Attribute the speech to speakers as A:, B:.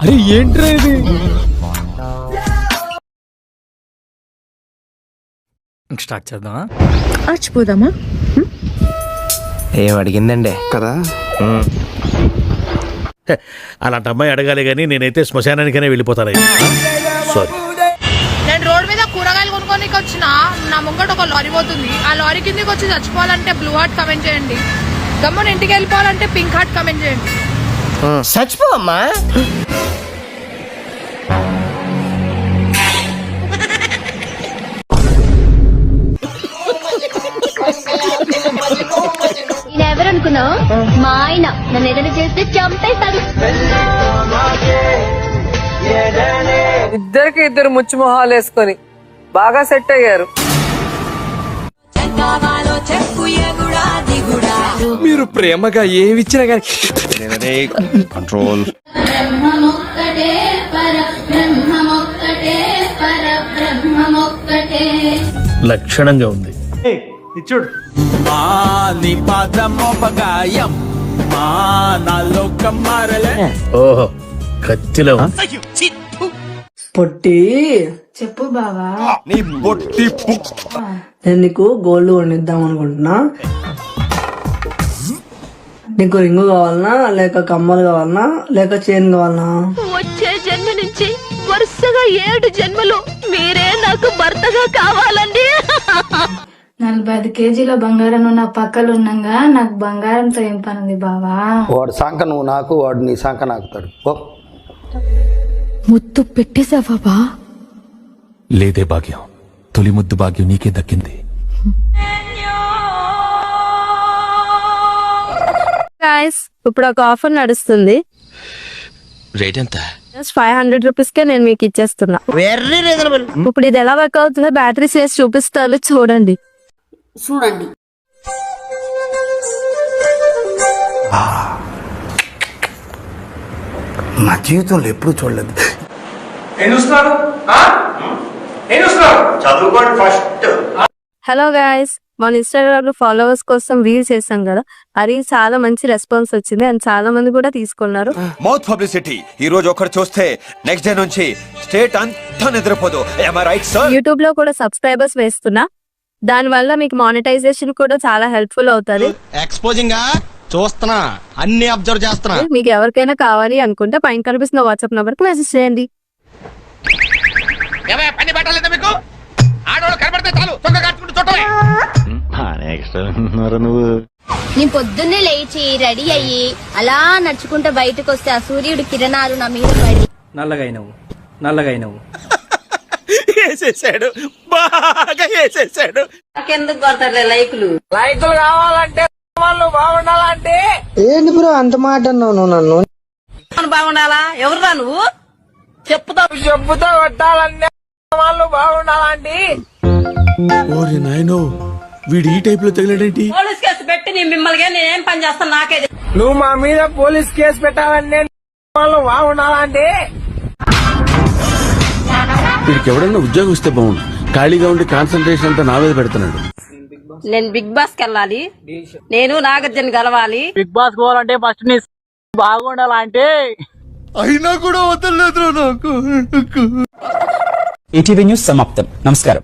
A: అరే ఏంట్రా ఇది? స్టార్ట్ చేద్దామా?
B: ఆచిపోదామా?
C: ఏం అడిగిందండి
D: కదా.
E: అలాంటి అమ్మాయి అడగాలి కానీ నేనైతే శ్మశానానికైనా వెళ్ళిపోతాను. సారీ.
F: నేను రోడ్ మీద కూరగాయలు కొనుక్కోనికి వచ్చిన నా ముంగట ఒక లారీ పోతుంది. ఆ లారీ కిందకి వచ్చి చచ్చిపోవాలంటే బ్లూ హార్ట్ కమెంట్ చేయండి. గమ్మున ఇంటికి వెళ్ళిపోవాలంటే పింక్ హార్ట్ కమెంట్ చేయండి.
C: చచ్చిపోమ్మా.
G: ఎవరనుకున్నావు? మా ఆయన నన్ను ఏదైనా చేస్తే చంపేస్తాడు.
H: ఇద్దరికి ఇద్దరు ముచ్చు మొహాలు వేసుకొని బాగా సెట్ అయ్యారు.
A: మీరు ప్రేమగా ఏమిచ్చినా కానీ
D: కంట్రోల్.
E: లక్షణంగా ఉంది. ఓహో కత్తిలో
I: పొట్టి
B: చెప్పు బావా.
D: నీ బొట్టి
I: నేను నీకు గోల్డ్ కొనిద్దాం అనుకుంటున్నా. నీకు రింగు కావాలనా, లేక కమ్మలు కావాలనా, లేక చైన్ కావాలనా?
G: వచ్చే జన్మ నుంచి వరుసగా 7 జన్మలు మీరే నాకు భర్తగా కావాలండి.
B: 45 కేజీల బంగారం నా పక్కలు ఉన్నాగా నాకు బంగారంతో ఏం పనుంది బావా?
C: వాడు సంక నువ్వు నాకు, వాడు నీ సంక నాకుతాడు.
B: ముద్దు పెట్టేసావా బా?
A: లేదే భాగ్యం, తొలి ముద్దు భాగ్యం నీకే దక్కింది.
F: ఇప్పుడు ఒక ఆఫర్ నడుస్తుంది.
A: రేట్ ఎంత?
F: 500 రూపీస్ కే నేను మీకు ఇచ్చేస్తున్నా.
C: Very reasonable.
F: ఇప్పుడు ఇది ఎలా వర్క్ అవుతుందో బ్యాటరీ సేస్ చూపిస్తారు, చూడండి.
D: నా జీవితంలో ఎప్పుడు చూడలేదు.
C: చదువుకోండి ఫస్ట్.
F: హలో గైస్, మన ఇన్స్టాగ్రామ్ లో ఫాలోవర్స్ కోసం రీల్ చేసాం కదా. ఆ రీల్ చాలా మంచి రెస్పాన్స్ వచ్చింది అండ్ చాలా మంది కూడా తీసుకున్నారు.
D: Mouth publicity. ఈ రోజు ఒకటి చూస్తే నెక్స్ట్ డే నుంచి స్టేట్ అంతా నిద్రపోదు.
F: యూట్యూబ్ లో కూడా సబ్స్క్రైబర్స్ వేస్తున్నా. దాని వల్ల మీకు మానిటైజేషన్ కూడా చాలా హెల్ప్ఫుల్ అవుతుంది.
C: ఎక్స్పోజింగ్ చూస్తున్నా, అన్ని అబ్జర్వ్ చేస్తున్నా.
F: మీకు ఎవరికైనా కావాలి అనుకుంటే పైన కనిపిస్తున్న వాట్సాప్ నంబర్ కి మెసేజ్ చేయండి.
G: నేను పొద్దున్నే లేచి రెడీ అయ్యి అలా నడుచుకుంటూ బయటకు వస్తే ఆ సూర్యుడి కిరణాలు నా మీద పడి
H: నల్లగైనవు
E: వేసేసాడు, బాగా వేసేసాడు.
H: నాకెందుకు కొడతారు లైకులు కావాలంటే వాళ్ళు బాగుండాలంటే.
C: ఏంటి బ్రో అంత మాట అన్నావు నువ్వు నన్ను?
H: బాగుండాలా? ఎవరురా నువ్వు? చెప్పుతో కొట్టాలంటే వాళ్ళు బాగుండాలంటే.
A: ఓరి నాయనో, వీడు ఈ టైప్ లో తగిలాడేంటి?
H: పోలీస్ కేసు పెట్టి మిమ్మల్ని నేనేం పని చేస్తాను నాకే. నువ్వు మా మీద పోలీస్ కేసు పెట్టాలంటే వాళ్ళు బాగుండాలంటే.
A: వీడికి ఎవడన్నా ఉద్యోగం ఇస్తే బాగుండు. ఖాళీగా ఉండి కాన్సన్ట్రేషన్ అంతా నా మీద పెడుతున్నాడు.
H: నేను బిగ్ బాస్ కి వెళ్ళాలి, నేను నాగార్జున గెలవాలి. బిగ్ బాస్ పోవాలంటే ఫస్ట్ నీ బాగుండాలంటే.
A: అయినా కూడా వదలలేదు నాకు.
C: ఈటీవీ న్యూస్ సమాప్తం. నమస్కారం.